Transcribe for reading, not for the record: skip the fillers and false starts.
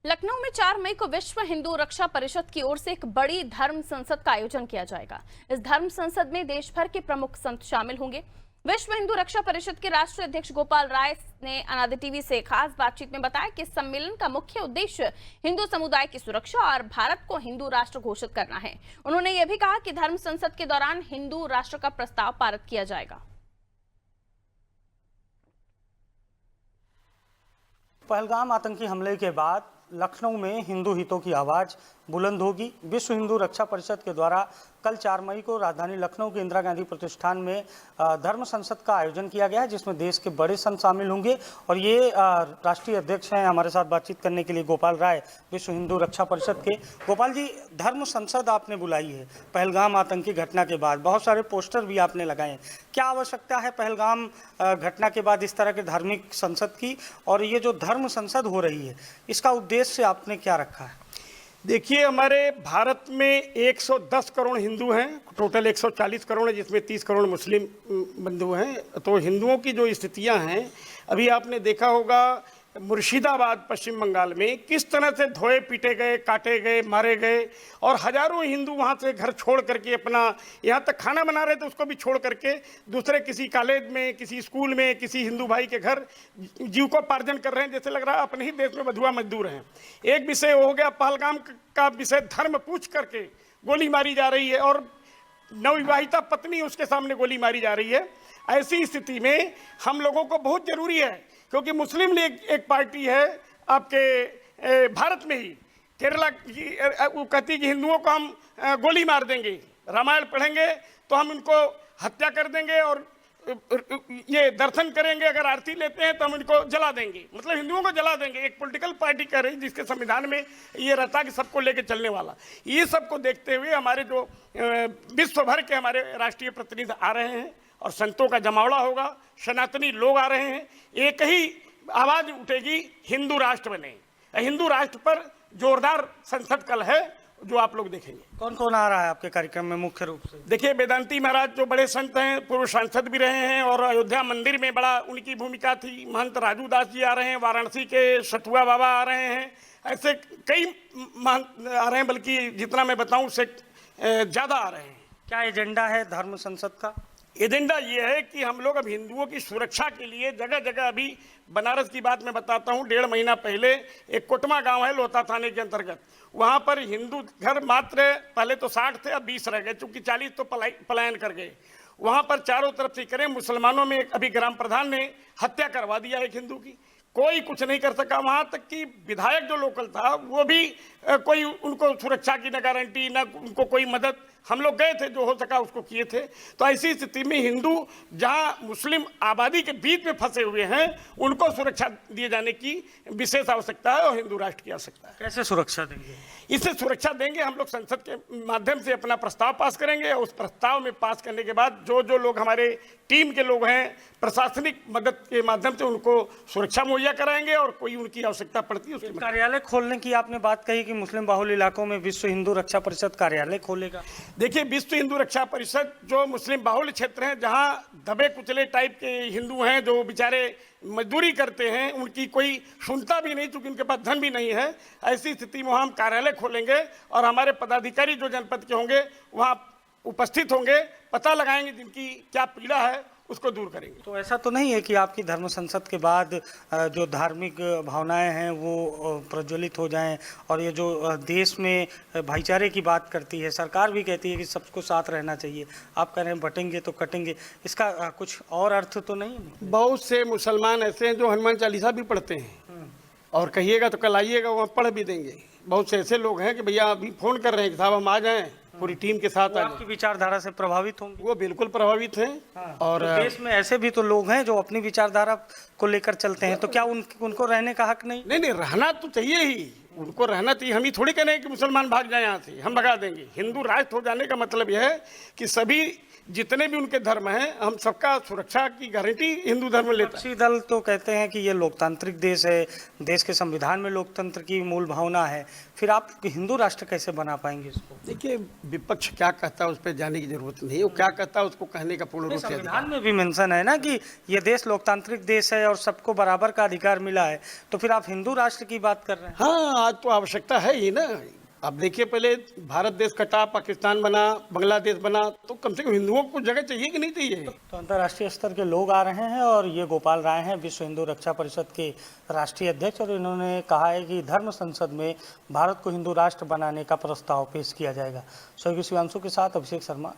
लखनऊ में 4 मई को विश्व हिंदू रक्षा परिषद की ओर से एक बड़ी धर्म संसद का आयोजन किया जाएगा। इस धर्म संसद में देश भर के प्रमुख संत शामिल होंगे। विश्व हिंदू रक्षा परिषद के राष्ट्रीय अध्यक्ष गोपाल राय ने अनादि टीवी से खास बातचीत में बताया कि इस सम्मेलन का मुख्य उद्देश्य हिंदू समुदाय की सुरक्षा और भारत को हिंदू राष्ट्र घोषित करना है। उन्होंने यह भी कहा कि धर्म संसद के दौरान हिंदू राष्ट्र का प्रस्ताव पारित किया जाएगा। पहलगाम आतंकी हमले के बाद लखनऊ में हिंदू हितों की आवाज़ बुलंद होगी। विश्व हिंदू रक्षा परिषद के द्वारा कल 4 मई को राजधानी लखनऊ के इंदिरा गांधी प्रतिष्ठान में धर्म संसद का आयोजन किया गया है, जिसमें देश के बड़े संत शामिल होंगे। और ये राष्ट्रीय अध्यक्ष हैं हमारे साथ बातचीत करने के लिए गोपाल राय, विश्व हिंदू रक्षा परिषद के। गोपाल जी, धर्म संसद आपने बुलाई है पहलगाम आतंकी घटना के बाद, बहुत सारे पोस्टर भी आपने लगाए हैं। क्या आवश्यकता है पहलगाम घटना के बाद इस तरह के धार्मिक संसद की, और ये जो धर्म संसद हो रही है इसका उद्देश्य आपने क्या रखा है? देखिए, हमारे भारत में 110 करोड़ हिंदू हैं, टोटल 140 करोड़ है, जिसमें 30 करोड़ मुस्लिम बंधु हैं। तो हिंदुओं की जो स्थितियां हैं, अभी आपने देखा होगा मुर्शिदाबाद पश्चिम बंगाल में किस तरह से धोए पीटे गए, काटे गए, मारे गए, और हजारों हिंदू वहाँ से घर छोड़ करके अपना, यहाँ तक खाना बना रहे थे उसको भी छोड़ करके दूसरे किसी कॉलेज में, किसी स्कूल में, किसी हिंदू भाई के घर जीविकोपार्जन कर रहे हैं। जैसे लग रहा है अपने ही देश में बंधुआ मजदूर हैं। एक विषय हो गया पहलगाम का विषय, धर्म पूछ करके गोली मारी जा रही है और नवविवाहिता पत्नी उसके सामने गोली मारी जा रही है। ऐसी स्थिति में हम लोगों को बहुत जरूरी है, क्योंकि मुस्लिम लीग एक पार्टी है आपके भारत में ही, केरला की, वो कहती है कि हिंदुओं को हम गोली मार देंगे, रामायण पढ़ेंगे तो हम उनको हत्या कर देंगे, और ये दर्शन करेंगे, अगर आरती लेते हैं तो हम इनको जला देंगे, मतलब हिंदुओं को जला देंगे। एक पॉलिटिकल पार्टी कह रही, जिसके संविधान में ये रहता कि सबको लेके चलने वाला। ये सबको देखते हुए हमारे जो विश्व भर के हमारे राष्ट्रीय प्रतिनिधि आ रहे हैं और संतों का जमावड़ा होगा, सनातनी लोग आ रहे हैं। एक ही आवाज उठेगी, हिंदू राष्ट्र बने। हिंदू राष्ट्र पर जोरदार संसद कल है, जो आप लोग देखेंगे। कौन कौन आ रहा है आपके कार्यक्रम में मुख्य रूप से? देखिए, वेदांती महाराज जो बड़े संत हैं, पूर्व सांसद भी रहे हैं, और अयोध्या मंदिर में बड़ा उनकी भूमिका थी। महंत राजू दास जी आ रहे हैं, वाराणसी के सतुआ बाबा आ रहे हैं, ऐसे कई महंत आ रहे हैं, बल्कि जितना मैं बताऊं उससे ज़्यादा आ रहे हैं। क्या एजेंडा है धर्म संसद का? एजेंडा ये है कि हम लोग अब हिंदुओं की सुरक्षा के लिए जगह जगह, अभी बनारस की बात मैं बताता हूँ, 1.5 महीना पहले एक कोटमा गांव है लोता थाने के अंतर्गत, वहाँ पर हिंदू घर मात्र पहले तो 60 थे, अब 20 रह गए, चूंकि 40 तो पलायन कर गए। वहाँ पर चारों तरफ से करें, मुसलमानों में अभी ग्राम प्रधान ने हत्या करवा दिया एक हिंदू की, कोई कुछ नहीं कर सका। वहाँ तक कि विधायक जो लोकल था वो भी कोई उनको सुरक्षा की न गारंटी, न उनको कोई मदद। हम लोग गए थे, जो हो सका उसको किए थे। तो ऐसी स्थिति में हिंदू जहाँ मुस्लिम आबादी के बीच में फंसे हुए हैं, उनको सुरक्षा दिए जाने की विशेष आवश्यकता है और हिंदू राष्ट्र की आवश्यकता है। कैसे सुरक्षा देंगे? इससे सुरक्षा देंगे, हम लोग संसद के माध्यम से अपना प्रस्ताव पास करेंगे, और उस प्रस्ताव में पास करने के बाद जो लोग हमारे टीम के लोग हैं, प्रशासनिक मदद के माध्यम से उनको सुरक्षा मुहैया कराएंगे, और कोई उनकी आवश्यकता पड़ती है उसकी। कार्यालय खोलने की आपने बात कही कि मुस्लिम बाहुल इलाकों में विश्व हिंदू रक्षा परिषद कार्यालय खोलेगा। देखिए, विश्व हिंदू रक्षा परिषद जो मुस्लिम बाहुल क्षेत्र हैं, जहां दबे कुचले टाइप के हिंदू हैं, जो बेचारे मजदूरी करते हैं, उनकी कोई सुनता भी नहीं, क्योंकि उनके पास धन भी नहीं है। ऐसी स्थिति में हम कार्यालय खोलेंगे और हमारे पदाधिकारी जो जनपद के होंगे वहां उपस्थित होंगे, पता लगाएंगे जिनकी क्या पीड़ा है, उसको दूर करेंगे। तो ऐसा तो नहीं है कि आपकी धर्म संसद के बाद जो धार्मिक भावनाएं हैं वो प्रज्वलित हो जाएं, और ये जो देश में भाईचारे की बात करती है, सरकार भी कहती है कि सबको साथ रहना चाहिए, आप कह रहे हैं बटेंगे तो कटेंगे, इसका कुछ और अर्थ तो नहीं? बहुत से मुसलमान ऐसे हैं जो हनुमान चालीसा भी पढ़ते हैं, और कहिएगा तो कल आइएगा, वहाँ पढ़ भी देंगे। बहुत से ऐसे लोग हैं कि भैया अभी फोन कर रहे हैं कि साहब हम आ जाएं, पूरी टीम के साथ। आपकी विचारधारा से प्रभावित होंगे? वो बिल्कुल प्रभावित हैं। हाँ। और तो देश में ऐसे भी तो लोग हैं जो अपनी विचारधारा को लेकर चलते हैं, तो क्या उनको रहने का हक नहीं? नहीं, रहना तो चाहिए ही, उनको रहना चाहिए। हम ही थोड़ी कह रहे हैं कि मुसलमान भाग जाए यहाँ से, हम भगा देंगे। हिंदू राष्ट्र हो जाने का मतलब यह है कि सभी जितने भी उनके धर्म हैं, हम सबका सुरक्षा की गारंटी हिंदू धर्म लेता है। विपक्षी दल तो कहते हैं कि ये लोकतांत्रिक देश है, देश के संविधान में लोकतंत्र की मूल भावना है, फिर आप हिंदू राष्ट्र कैसे बना पाएंगे इसको? देखिए, विपक्ष क्या कहता है उस पर जाने की जरूरत नहीं है, वो क्या कहता है उसको कहने का पूर्ण रूप से अधिकार संविधान में भी मेंशन है ना कि ये देश लोकतांत्रिक देश है और सबको बराबर का अधिकार मिला है, तो फिर आप हिंदू राष्ट्र की बात कर रहे हैं। हाँ, आज तो आवश्यकता है ही ना। अब देखिए, पहले भारत देश कटा, पाकिस्तान बना, बांग्लादेश बना, तो कम से कम हिंदुओं को जगह चाहिए कि नहीं चाहिए? तो अंतर्राष्ट्रीय स्तर के लोग आ रहे हैं और ये गोपाल राय हैं, विश्व हिंदू रक्षा परिषद के राष्ट्रीय अध्यक्ष, और इन्होंने कहा है कि धर्म संसद में भारत को हिंदू राष्ट्र बनाने का प्रस्ताव पेश किया जाएगा। सहयोगी शिवांशु के साथ अभिषेक शर्मा।